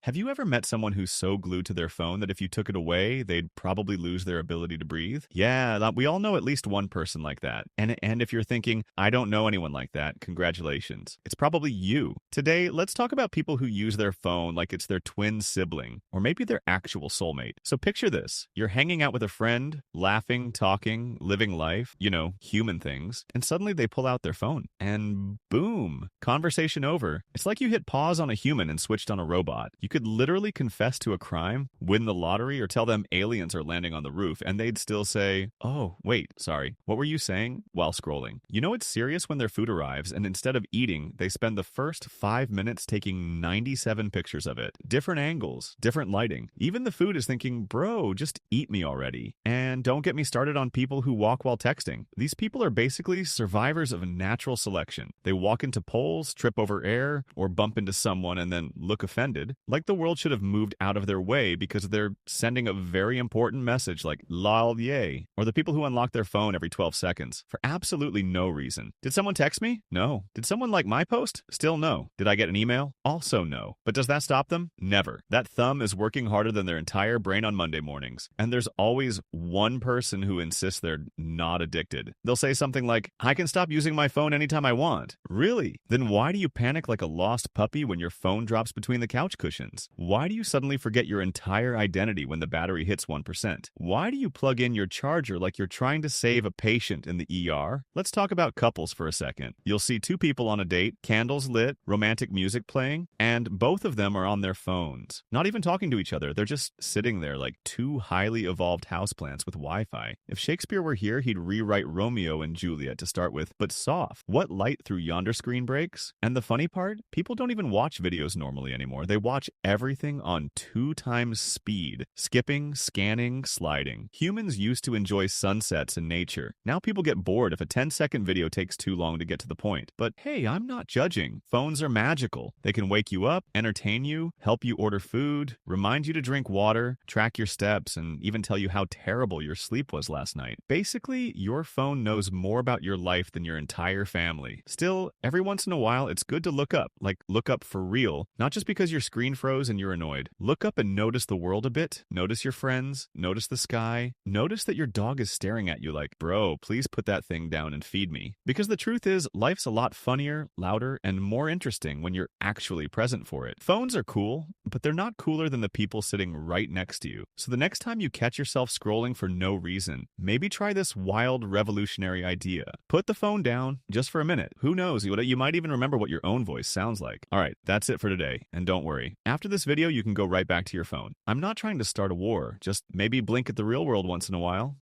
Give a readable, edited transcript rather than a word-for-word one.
Have you ever met someone who's so glued to their phone that if you took it away, they'd probably lose their ability to breathe? Yeah, we all know at least one person like that. And if you're thinking, I don't know anyone like that, congratulations. It's probably you. Today, let's talk about people who use their phone like it's their twin sibling, or maybe their actual soulmate. So picture this. You're hanging out with a friend, laughing, talking, living life, human things, and suddenly they pull out their phone. And boom, conversation over. It's like you hit pause on a human and switched on a robot. You could literally confess to a crime, win the lottery, or tell them aliens are landing on the roof, and they'd still say, oh, wait, sorry, what were you saying? While scrolling. You know it's serious when their food arrives, and instead of eating, they spend the first 5 minutes taking 97 pictures of it. Different angles, different lighting. Even the food is thinking, bro, just eat me already. And don't get me started on people who walk while texting. These people are basically survivors of natural selection. They walk into poles, trip over air, or bump into someone and then look offended, like the world should have moved out of their way because they're sending a very important message like lol yay, or the people who unlock their phone every 12 seconds for absolutely no reason. Did someone text me? No. Did someone like my post? Still no. Did I get an email? Also no. But does that stop them? Never. That thumb is working harder than their entire brain on Monday mornings. And there's always one person who insists they're not addicted. They'll say something like, I can stop using my phone anytime I want. Really? Then why do you panic like a lost puppy when your phone drops between the couch cushions? Why do you suddenly forget your entire identity when the battery hits 1%? Why do you plug in your charger like you're trying to save a patient in the ER? Let's talk about couples for a second. You'll see two people on a date, candles lit, romantic music playing, and both of them are on their phones. Not even talking to each other, they're just sitting there like two highly evolved houseplants with Wi-Fi. If Shakespeare were here, he'd rewrite Romeo and Juliet to start with, but soft. What light through yonder screen breaks? And the funny part? People don't even watch videos normally anymore. They watch everything on 2 times speed. Skipping, scanning, sliding. Humans used to enjoy sunsets and nature. Now people get bored if a 10-second video takes too long to get to the point. But hey, I'm not judging. Phones are magical. They can wake you up, entertain you, help you order food, remind you to drink water, track your steps, and even tell you how terrible your sleep was last night. Basically, your phone knows more about your life than your entire family. Still, every once in a while, it's good to look up, like look up for real, not just because your screen froze and you're annoyed. Look up and notice the world a bit, notice your friends, notice the sky, notice that your dog is staring at you like, bro, please put that thing down and feed me. Because the truth is, life's a lot funnier, louder, and more interesting when you're actually present for it. Phones are cool, but they're not cooler than the people sitting right next to you. So the next time you catch yourself scrolling for no reason, maybe try this wild revolutionary idea. Put the phone down just for a minute. Who knows, you might even remember what your own voice sounds like. Alright, that's it for today. And don't worry, after this video you can go right back to your phone. I'm not trying to start a war, just maybe blink at the real world once in a while.